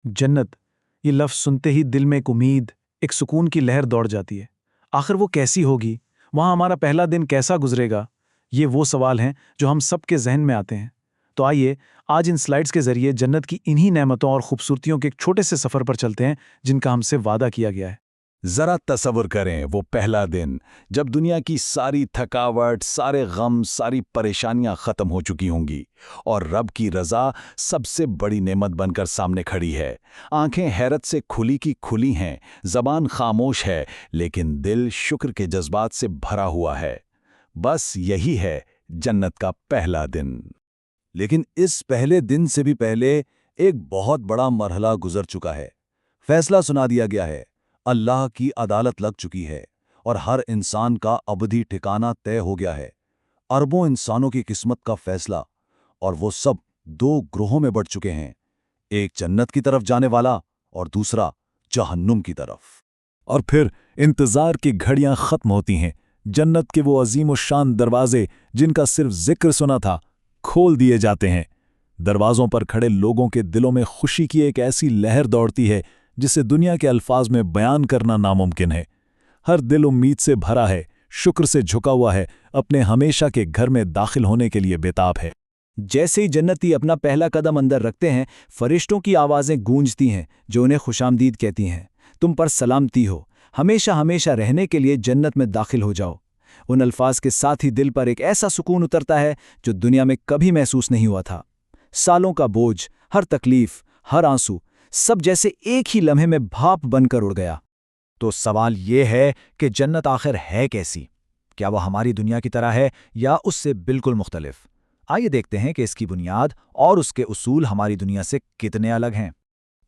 जन्नत, ये लफ्ज़ सुनते ही दिल में एक उम्मीद, एक सुकून की लहर दौड़ जाती है। आखिर वो कैसी होगी? वहाँ हमारा पहला दिन कैसा गुजरेगा? ये वो सवाल हैं जो हम सबके जहन में आते हैं। तो आइए, आज इन स्लाइड्स के ज़रिए जन्नत की इन्हीं नेमतों और खूबसूरतियों के एक छोटे से सफ़र पर चलते हैं, जिनका हमसे वादा किया गया है। जरा तसव्वुर करें वो पहला दिन जब दुनिया की सारी थकावट, सारे गम, सारी परेशानियां खत्म हो चुकी होंगी और रब की रज़ा सबसे बड़ी नेमत बनकर सामने खड़ी है। आंखें हैरत से खुली की खुली हैं, ज़बान खामोश है, लेकिन दिल शुक्र के जज्बात से भरा हुआ है। बस यही है जन्नत का पहला दिन। लेकिन इस पहले दिन से भी पहले एक बहुत बड़ा मरहला गुजर चुका है। फैसला सुना दिया गया है, अल्लाह की अदालत लग चुकी है और हर इंसान का अबदी ठिकाना तय हो गया है। अरबों इंसानों की किस्मत का फैसला, और वो सब दो ग्रोहों में बढ़ चुके हैं, एक जन्नत की तरफ जाने वाला और दूसरा जहन्नुम की तरफ। और फिर इंतजार की घड़ियां खत्म होती हैं। जन्नत के वो अजीम व शान दरवाजे जिनका सिर्फ जिक्र सुना था, खोल दिए जाते हैं। दरवाजों पर खड़े लोगों के दिलों में खुशी की एक ऐसी लहर दौड़ती है जिसे दुनिया के अल्फाज में बयान करना नामुमकिन है। हर दिल उम्मीद से भरा है, शुक्र से झुका हुआ है, अपने हमेशा के घर में दाखिल होने के लिए बेताब है। जैसे ही जन्नती अपना पहला कदम अंदर रखते हैं, फरिश्तों की आवाज़ें गूंजती हैं जो उन्हें खुशामदीद कहती हैं। तुम पर सलामती हो, हमेशा हमेशा रहने के लिए जन्नत में दाखिल हो जाओ। उन अल्फाज के साथ ही दिल पर एक ऐसा सुकून उतरता है जो दुनिया में कभी महसूस नहीं हुआ था। सालों का बोझ, हर तकलीफ, हर आंसू, सब जैसे एक ही लम्हे में भाप बनकर उड़ गया। तो सवाल ये है कि जन्नत आखिर है कैसी? क्या वह हमारी दुनिया की तरह है या उससे बिल्कुल मुख्तलिफ? आइए देखते हैं कि इसकी बुनियाद और उसके उसूल हमारी दुनिया से कितने अलग हैं।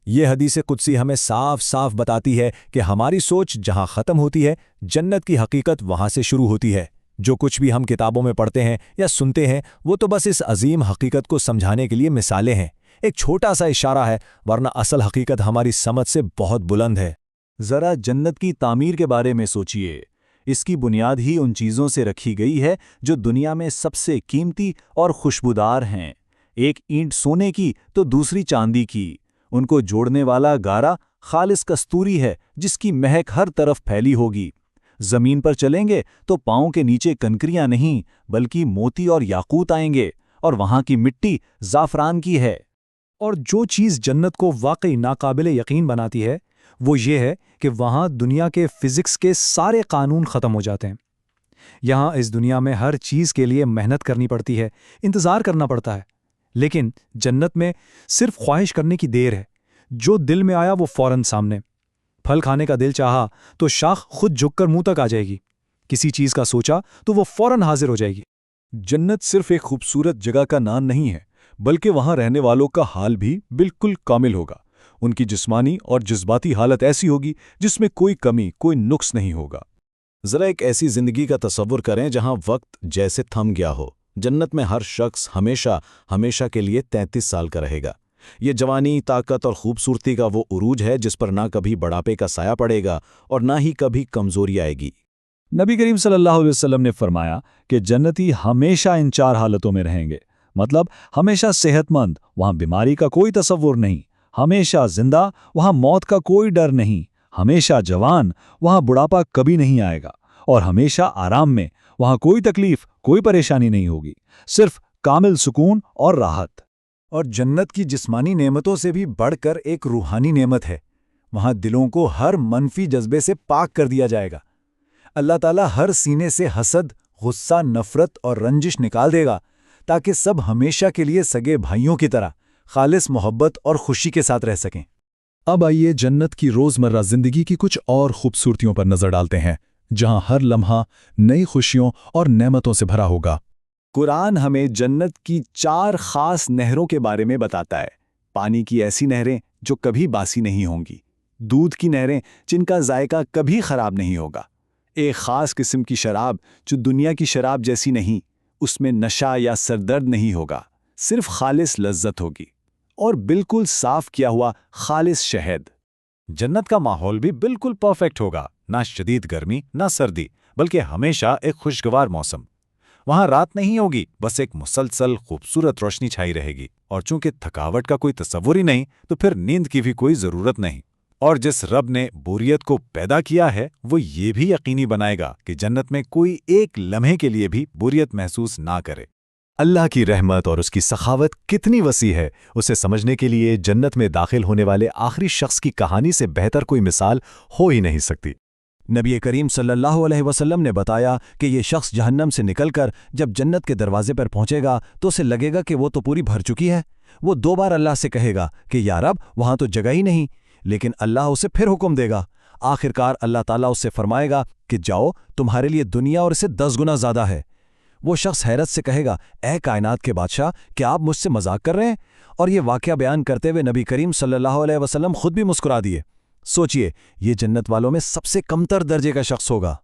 ये हदीस कुदसी हमें साफ साफ बताती है कि हमारी सोच जहां खत्म होती है, जन्नत की हकीकत वहां से शुरू होती है। जो कुछ भी हम किताबों में पढ़ते हैं या सुनते हैं, वो तो बस इस अजीम हकीकत को समझाने के लिए मिसालें हैं, एक छोटा सा इशारा है, वरना असल हकीकत हमारी समझ से बहुत बुलंद है। जरा जन्नत की तामीर के बारे में सोचिए। इसकी बुनियाद ही उन चीज़ों से रखी गई है जो दुनिया में सबसे कीमती और खुशबूदार हैं। एक ईंट सोने की तो दूसरी चांदी की। उनको जोड़ने वाला गारा खालिस कस्तूरी है जिसकी महक हर तरफ फैली होगी। जमीन पर चलेंगे तो पाँव के नीचे कंकरियां नहीं बल्कि मोती और याकूत आएंगे, और वहां की मिट्टी ज़ाफ़रान की है। और जो चीज़ जन्नत को वाकई नाकाबिले यकीन बनाती है, वो ये है कि वहाँ दुनिया के फिज़िक्स के सारे कानून ख़त्म हो जाते हैं। यहाँ इस दुनिया में हर चीज़ के लिए मेहनत करनी पड़ती है, इंतज़ार करना पड़ता है। लेकिन जन्नत में सिर्फ ख्वाहिश करने की देर है। जो दिल में आया वो फ़ौरन सामने। फल खाने का दिल चाहा तो शाख खुद झुककर मुंह तक आ जाएगी। किसी चीज़ का सोचा तो वो फ़ौरन हाजिर हो जाएगी। जन्नत सिर्फ एक खूबसूरत जगह का नाम नहीं है, बल्कि वहाँ रहने वालों का हाल भी बिल्कुल कामिल होगा। उनकी जिस्मानी और जज्बाती हालत ऐसी होगी जिसमें कोई कमी, कोई नुक्स नहीं होगा। ज़रा एक ऐसी ज़िंदगी का तसव्वुर करें जहां वक्त जैसे थम गया हो। जन्नत में हर शख्स हमेशा हमेशा के लिए 33 साल का रहेगा। ये जवानी, ताकत और खूबसूरती का वो उरूज है जिस पर ना कभी बुढ़ापे का साया पड़ेगा और ना ही कभी कमजोरी आएगी। नबी करीम सल्लल्लाहु अलैहि वसल्लम ने फरमाया कि जन्नती हमेशा इन 4 हालतों में रहेंगे। मतलब हमेशा सेहतमंद, वहाँ बीमारी का कोई तसव्वुर नहीं। हमेशा जिंदा, वहाँ मौत का कोई डर नहीं। हमेशा जवान, वहाँ बुढ़ापा कभी नहीं आएगा। और हमेशा आराम में, वहाँ कोई तकलीफ, कोई परेशानी नहीं होगी, सिर्फ कामिल सुकून और राहत। और जन्नत की जिस्मानी नेमतों से भी बढ़कर एक रूहानी नेमत है। वहाँ दिलों को हर मनफी जज्बे से पाक कर दिया जाएगा। अल्लाह ताला हर सीने से हसद, गुस्सा, नफरत और रंजिश निकाल देगा, ताकि सब हमेशा के लिए सगे भाइयों की तरह खालिस मोहब्बत और खुशी के साथ रह सकें। अब आइए जन्नत की रोज़मर्रा ज़िंदगी की कुछ और खूबसूरतियों पर नज़र डालते हैं, जहां हर लम्हा नई खुशियों और नेमतों से भरा होगा। कुरान हमें जन्नत की 4 खास नहरों के बारे में बताता है। पानी की ऐसी नहरें जो कभी बासी नहीं होंगी, दूध की नहरें जिनका जायका कभी खराब नहीं होगा, एक खास किस्म की शराब जो दुनिया की शराब जैसी नहीं, उसमें नशा या सरदर्द नहीं होगा, सिर्फ खालिस लज्जत होगी, और बिल्कुल साफ किया हुआ खालिस शहद। जन्नत का माहौल भी बिल्कुल परफेक्ट होगा, ना शदीद गर्मी ना सर्दी, बल्कि हमेशा एक खुशगवार मौसम। वहां रात नहीं होगी, बस एक मुसलसल खूबसूरत रोशनी छाई रहेगी। और चूंकि थकावट का कोई तसव्वुर ही नहीं, तो फिर नींद की भी कोई जरूरत नहीं। और जिस रब ने बोरियत को पैदा किया है, वो ये भी यकीनी बनाएगा कि जन्नत में कोई एक लम्हे के लिए भी बोरियत महसूस ना करे। अल्लाह की रहमत और उसकी सखावत कितनी वसी है, उसे समझने के लिए जन्नत में दाखिल होने वाले आखिरी शख्स की कहानी से बेहतर कोई मिसाल हो ही नहीं सकती। नबी करीम सल्लल्लाहु अलैहि वसल्लम ने बताया कि ये शख्स जहन्नम से निकलकर जब जन्नत के दरवाजे पर पहुंचेगा तो उसे लगेगा कि वो तो पूरी भर चुकी है। वो 2 बार अल्लाह से कहेगा कि या रब, वहां तो जगह ही नहीं, लेकिन अल्लाह उसे फिर हुक्म देगा। आखिरकार अल्लाह ताला उससे फरमाएगा कि जाओ, तुम्हारे लिए दुनिया और इससे 10 गुना ज्यादा है। वो शख्स हैरत से कहेगा, ऐ कायनात के बादशाह, क्या आप मुझसे मजाक कर रहे हैं? और ये वाकया बयान करते हुए नबी करीम सल्लल्लाहु अलैहि वसल्लम खुद भी मुस्कुरा दिए। सोचिए, ये जन्नत वालों में सबसे कमतर दर्जे का शख्स होगा।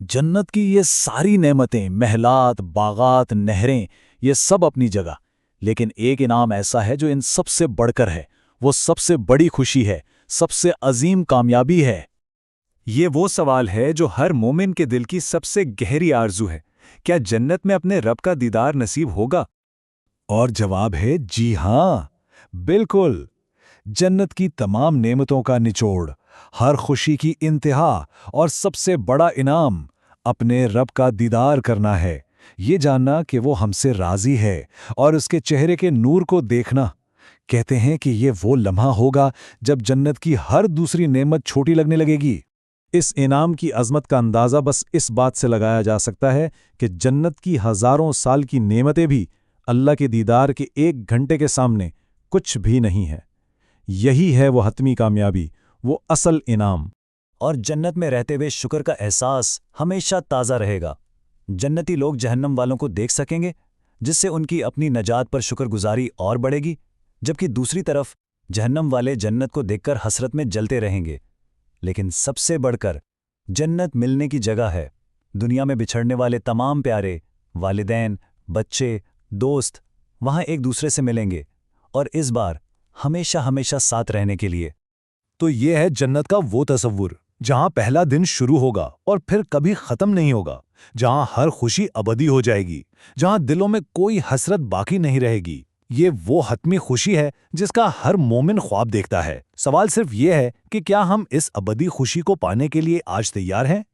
जन्नत की ये सारी नेमतें, महलात, बागात, नहरें, ये सब अपनी जगह, लेकिन एक इनाम ऐसा है जो इन सबसे बढ़कर है। वो सबसे बड़ी खुशी है, सबसे अजीम कामयाबी है। ये वो सवाल है जो हर मोमिन के दिल की सबसे गहरी आरजू है। क्या जन्नत में अपने रब का दीदार नसीब होगा? और जवाब है जी हाँ, बिल्कुल। जन्नत की तमाम नेमतों का निचोड़, हर खुशी की इंतहा और सबसे बड़ा इनाम अपने रब का दीदार करना है। ये जानना कि वो हमसे राजी है और उसके चेहरे के नूर को देखना। कहते हैं कि ये वो लम्हा होगा जब जन्नत की हर दूसरी नेमत छोटी लगने लगेगी। इस इनाम की अज़मत का अंदाज़ा बस इस बात से लगाया जा सकता है कि जन्नत की हज़ारों साल की नेमतें भी अल्लाह के दीदार के 1 घंटे के सामने कुछ भी नहीं है। यही है वो हतमी कामयाबी, वो असल इनाम। और जन्नत में रहते हुए शुक्र का एहसास हमेशा ताज़ा रहेगा। जन्नती लोग जहन्नम वालों को देख सकेंगे, जिससे उनकी अपनी नजात पर शुक्रगुजारी और बढ़ेगी, जबकि दूसरी तरफ जहन्नम वाले जन्नत को देखकर हसरत में जलते रहेंगे। लेकिन सबसे बढ़कर जन्नत मिलने की जगह है। दुनिया में बिछड़ने वाले तमाम प्यारे, वालिदैन, बच्चे, दोस्त वहां एक दूसरे से मिलेंगे, और इस बार हमेशा हमेशा साथ रहने के लिए। तो ये है जन्नत का वो तसव्वुर जहां पहला दिन शुरू होगा और फिर कभी खत्म नहीं होगा, जहां हर खुशी अबदी हो जाएगी, जहां दिलों में कोई हसरत बाकी नहीं रहेगी। ये वो हतमी खुशी है जिसका हर मोमिन ख्वाब देखता है। सवाल सिर्फ ये है कि क्या हम इस अबदी खुशी को पाने के लिए आज तैयार हैं?